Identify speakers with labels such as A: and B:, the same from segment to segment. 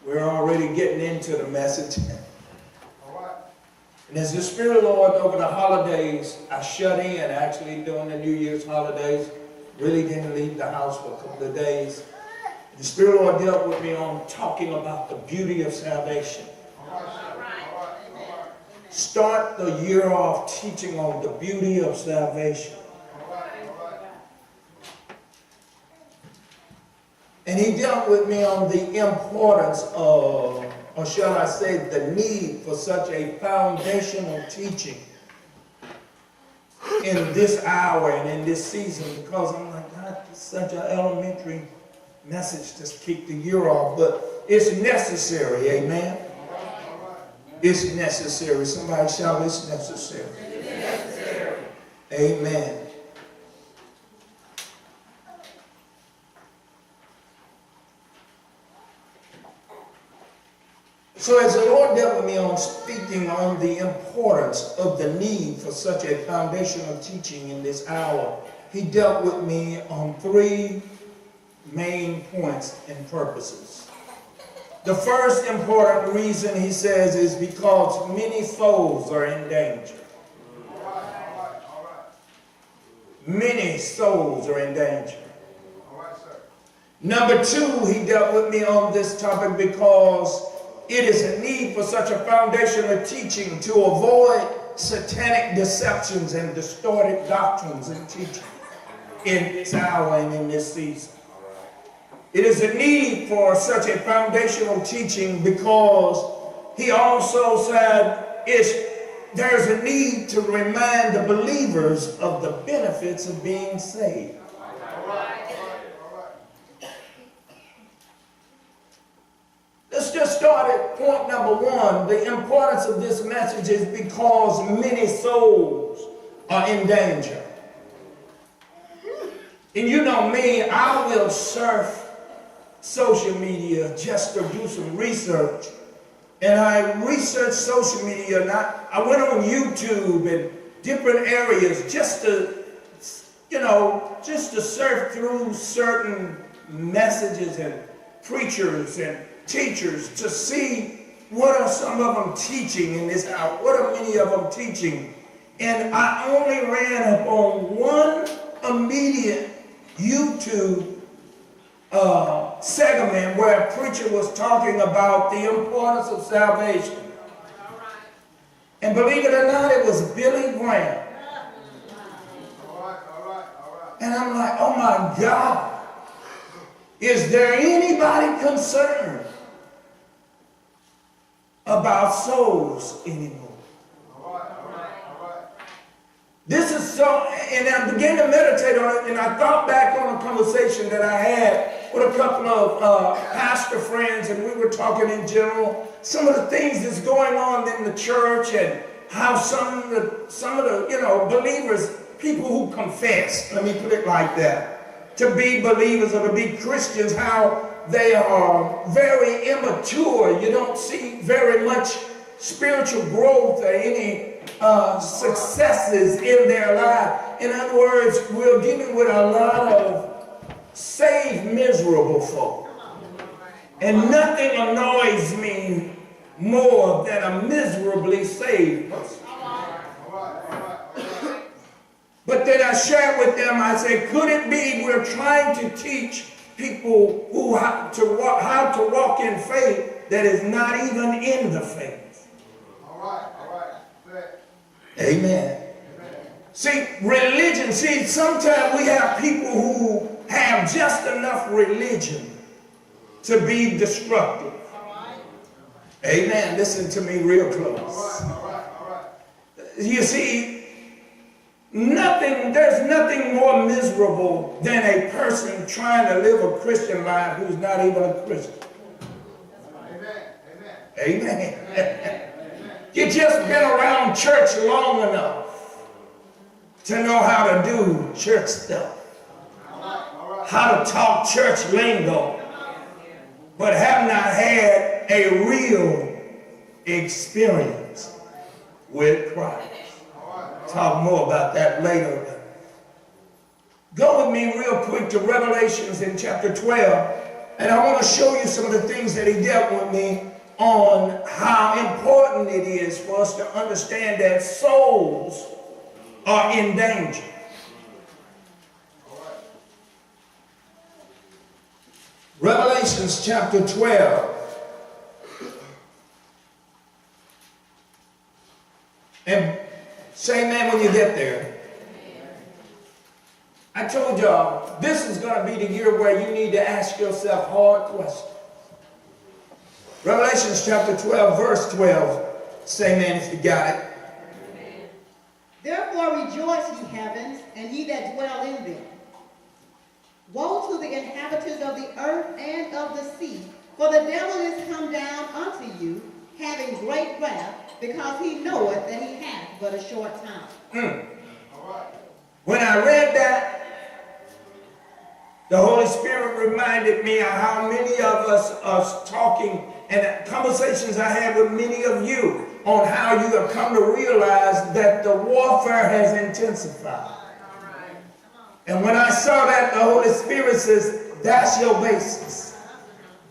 A: We're already getting into the message. And as the Spirit of the Lord over the holidays, I shut in actually during the New Year's holidays. Really didn't leave the house for a couple of days. The Spirit of the Lord dealt with me on talking about the beauty of salvation. Start the year off teaching on the beauty of salvation. And he dealt with me on the importance of, or shall I say, the need for such a foundational teaching in this hour and in this season, because I'm like, God, it's such an elementary message to kick the year off, but it's necessary, amen? It's necessary. Somebody shout, it's necessary. It's necessary. Amen. So as the Lord dealt with me on speaking on the importance of the need for such a foundational teaching in this hour, he dealt with me on three main points and purposes. The first important reason, he says, is because many souls are in danger. Many souls are in danger. Number two, he dealt with me on this topic because it is a need for such a foundational teaching to avoid satanic deceptions and distorted doctrines and teaching in this hour and in this season. It is a need for such a foundational teaching because he also said there's a need to remind the believers of the benefits of being saved. Let's just start at point number one. The importance of this message is because many souls are in danger. And you know me, I will surf social media just to do some research. And I researched social media, and I went on YouTube and different areas just to, just to surf through certain messages and preachers and teachers to see what are some of them teaching in this hour. What are many of them teaching? And I only ran up on one immediate YouTube segment where a preacher was talking about the importance of salvation. And believe it or not, it was Billy Graham. And I'm like, oh my God, is there anybody concerned about souls anymore? This is so, and I began to meditate on it, and I thought back on a conversation that I had with a couple of pastor friends, and we were talking in general, some of the things that's going on in the church, and how some of the believers, people who confess, let me put it like that, to be believers or to be Christians, how they are very immature. You don't see very much spiritual growth or any successes in their life. In other words, we're dealing with a lot of saved miserable folk. And nothing annoys me more than a miserably saved person. But then I shared with them, I said, could it be we're trying to teach people how to walk in faith that is not even in the faith? Amen. See, religion, sometimes we have people who have just enough religion to be destructive. Amen. Listen to me real close. You see, there's nothing more miserable than a person trying to live a Christian life who's not even a Christian. Amen. You just been around church long enough to know how to do church stuff, how to talk church lingo, but have not had a real experience with Christ. Talk more about that later. Go with me real quick to Revelations in chapter 12. And I want to show you some of the things that he dealt with me on how important it is for us to understand that souls are in danger. Revelations chapter 12. And say amen when you get there. I told y'all, this is going to be the year where you need to ask yourself hard questions. Revelations chapter 12, verse 12. Say amen if you got it.
B: Therefore rejoice, ye heavens, and ye that dwell in them. Woe to the inhabitants of the earth and of the sea, for the devil is come down unto you, having great wrath, because he knoweth that he hath but a short time.
A: When I read that, the Holy Spirit reminded me of how many of us are talking and conversations I had with many of you on how you have come to realize that the warfare has intensified. And when I saw that, the Holy Spirit says, that's your basis.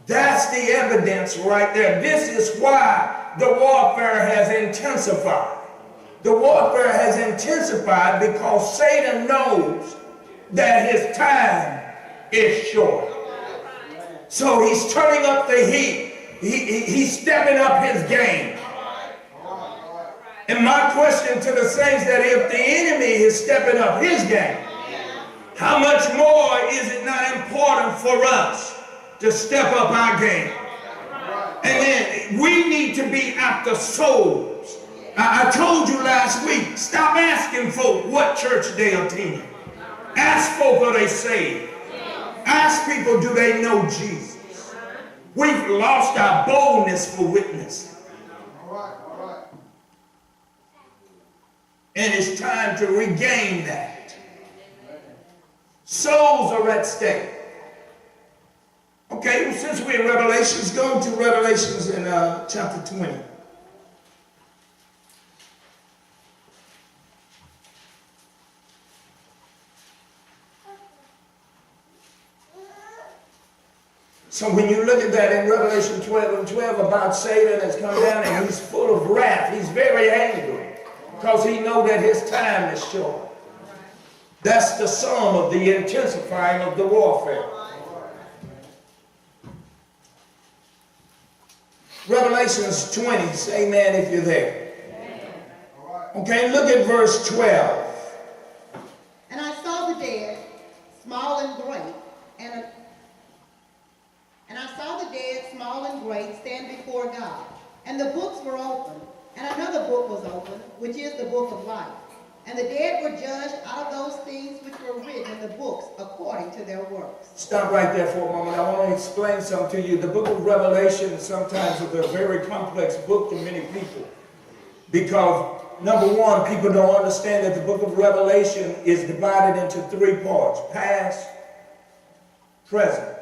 A: That's the evidence right there. This is why the warfare has intensified. The warfare has intensified because Satan knows that his time is short. So he's turning up the heat. He's stepping up his game. And my question to the saints that if the enemy is stepping up his game, how much more is it not important for us to step up our game? And then we need to be after souls. I told you last week, stop asking folk what church they attend. Ask folk are they saved. Ask people, do they know Jesus? We've lost our boldness for witnessing. And it's time to regain that. Souls are at stake. Okay, well, since we're in Revelations, go to Revelations in chapter 20. So when you look at that in Revelation 12 and 12 about Satan has come down and he's full of wrath. He's very angry because he knows that his time is short. That's the sum of the intensifying of the warfare. Revelations 20, say amen if you're there. Okay, look at verse 12.
B: And I saw the dead, small and great, and I saw the dead, small and great, stand before God. And the books were open, and another book was open, which is the book of life. And the dead were judged out of those things which were written in the books according to their works.
A: Stop right there for a moment. I want to explain something to you. The book of Revelation sometimes is a very complex book to many people. Because, number one, people don't understand that the book of Revelation is divided into three parts. Past, present,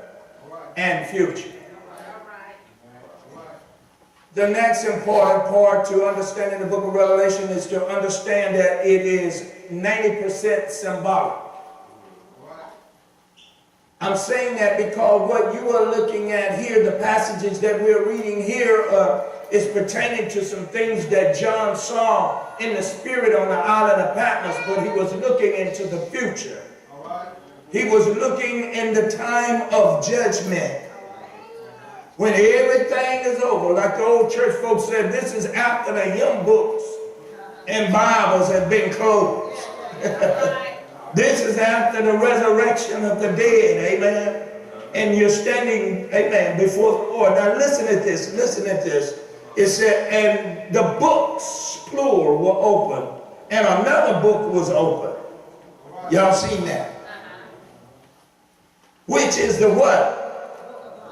A: and future. The next important part to understanding the book of Revelation is to understand that it is 90% symbolic. I'm saying that because what you are looking at here, the passages that we're reading here, is pertaining to some things that John saw in the spirit on the island of Patmos, but he was looking into the future. He was looking in the time of judgment. When everything is over, like the old church folks said, this is after the hymn books and Bibles have been closed. This is after the resurrection of the dead, amen. And you're standing, amen, before the Lord. Now listen at this, listen at this. It said, and the books, plural, were open, and another book was open. Y'all seen that? Which is the what?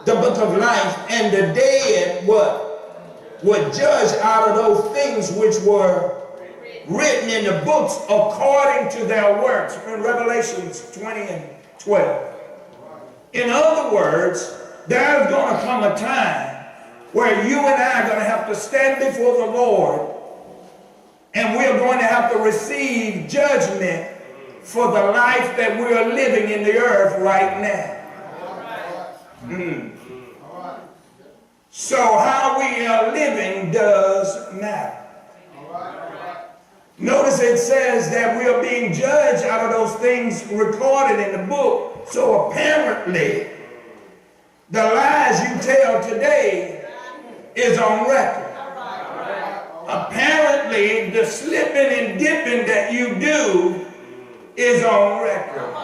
A: The book of life. And the dead what? Were judged out of those things which were written in the books according to their works. In Revelations 20 and 12. In other words, there's going to come a time where you and I are going to have to stand before the Lord, and we're going to have to receive judgment for the life that we are living in the earth right now. So how we are living does matter. Notice it says that we are being judged out of those things recorded in the book. So apparently, the lies you tell today is on record. Apparently, the slipping and dipping that you do is on record.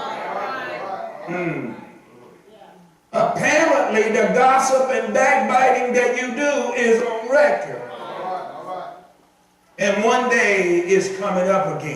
A: Apparently, the gossip and backbiting that you do is on record. And one day is coming up again.